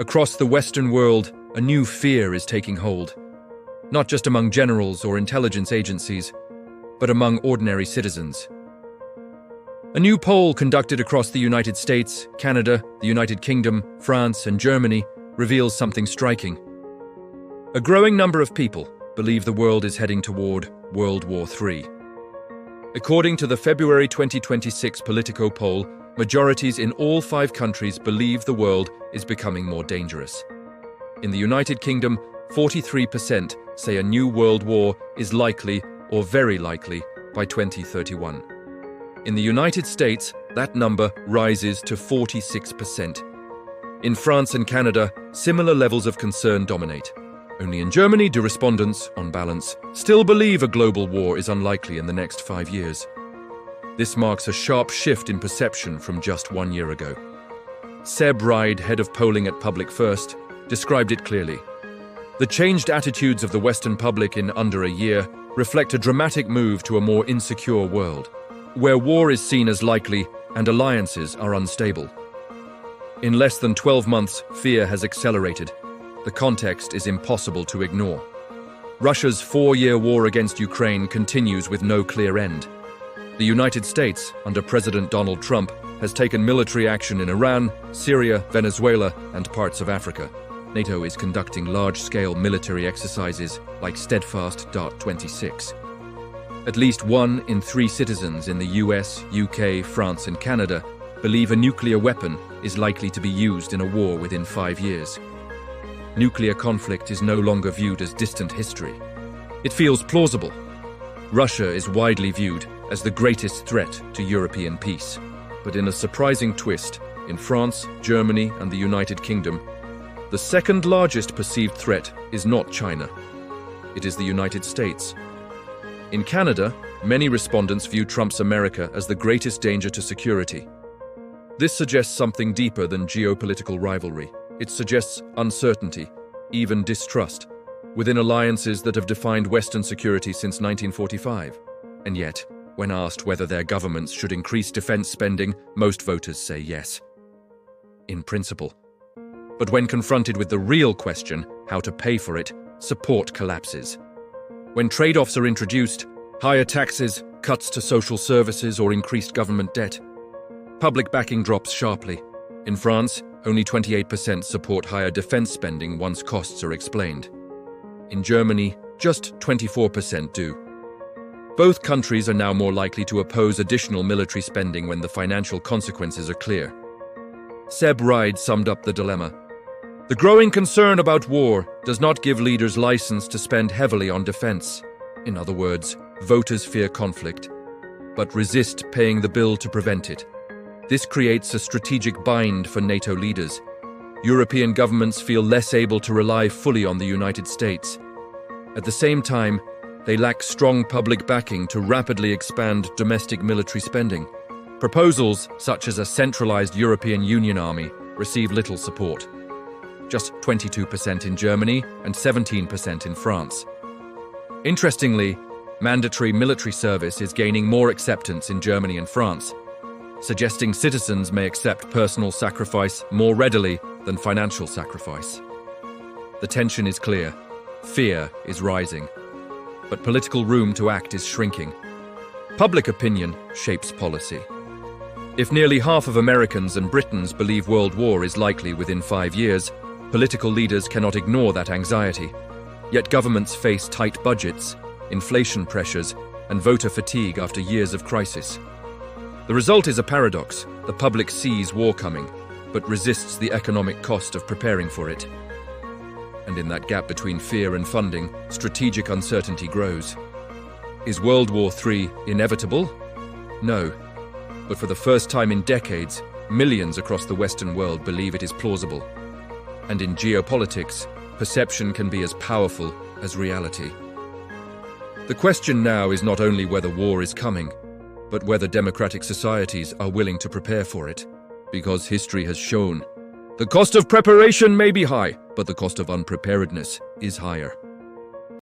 Across the Western world, a new fear is taking hold, not just among generals or intelligence agencies, but among ordinary citizens. A new poll conducted across the United States, Canada, the United Kingdom, France, and Germany reveals something striking. A growing number of people believe the world is heading toward World War III. According to the February 2026 Politico poll, majorities in all 5 countries believe the world is becoming more dangerous. In the United Kingdom, 43% say a new world war is likely or very likely by 2031. In the United States, that number rises to 46%. In France and Canada, similar levels of concern dominate. Only in Germany do respondents, on balance, still believe a global war is unlikely in the next 5 years. This marks a sharp shift in perception from just 1 year ago. Seb Ride, head of polling at Public First, described it clearly. The changed attitudes of the Western public in under a year reflect a dramatic move to a more insecure world, where war is seen as likely and alliances are unstable. In less than 12 months, fear has accelerated. The context is impossible to ignore. Russia's 4-year war against Ukraine continues with no clear end. The United States, under President Donald Trump, has taken military action in Iran, Syria, Venezuela, and parts of Africa. NATO is conducting large-scale military exercises like Steadfast Dart 26. At least 1 in 3 citizens in the US, UK, France, and Canada believe a nuclear weapon is likely to be used in a war within 5 years. Nuclear conflict is no longer viewed as distant history. It feels plausible. Russia is widely viewed as the greatest threat to European peace. But in a surprising twist, in France, Germany, and the United Kingdom, the second largest perceived threat is not China. It is the United States. In Canada, many respondents view Trump's America as the greatest danger to security. This suggests something deeper than geopolitical rivalry. It suggests uncertainty, even distrust, within alliances that have defined Western security since 1945. And yet, when asked whether their governments should increase defense spending, most voters say yes. In principle. But when confronted with the real question, how to pay for it, support collapses. When trade-offs are introduced, higher taxes, cuts to social services, or increased government debt, public backing drops sharply. In France, only 28% support higher defense spending once costs are explained. In Germany, just 24% do. Both countries are now more likely to oppose additional military spending when the financial consequences are clear. Seb Ride summed up the dilemma. The growing concern about war does not give leaders license to spend heavily on defense. In other words, voters fear conflict, but resist paying the bill to prevent it. This creates a strategic bind for NATO leaders. European governments feel less able to rely fully on the United States. At the same time, they lack strong public backing to rapidly expand domestic military spending. Proposals such as a centralized European Union army receive little support. Just 22% in Germany and 17% in France. Interestingly, mandatory military service is gaining more acceptance in Germany and France, suggesting citizens may accept personal sacrifice more readily than financial sacrifice. The tension is clear. Fear is rising. But political room to act is shrinking. Public opinion shapes policy. If nearly half of Americans and Britons believe world war is likely within 5 years, political leaders cannot ignore that anxiety. Yet governments face tight budgets, inflation pressures, and voter fatigue after years of crisis. The result is a paradox. The public sees war coming, but resists the economic cost of preparing for it. And in that gap between fear and funding, strategic uncertainty grows. Is World War III inevitable? No. But for the first time in decades, millions across the Western world believe it is plausible. And in geopolitics, perception can be as powerful as reality. The question now is not only whether war is coming, but whether democratic societies are willing to prepare for it. Because history has shown, the cost of preparation may be high, but the cost of unpreparedness is higher.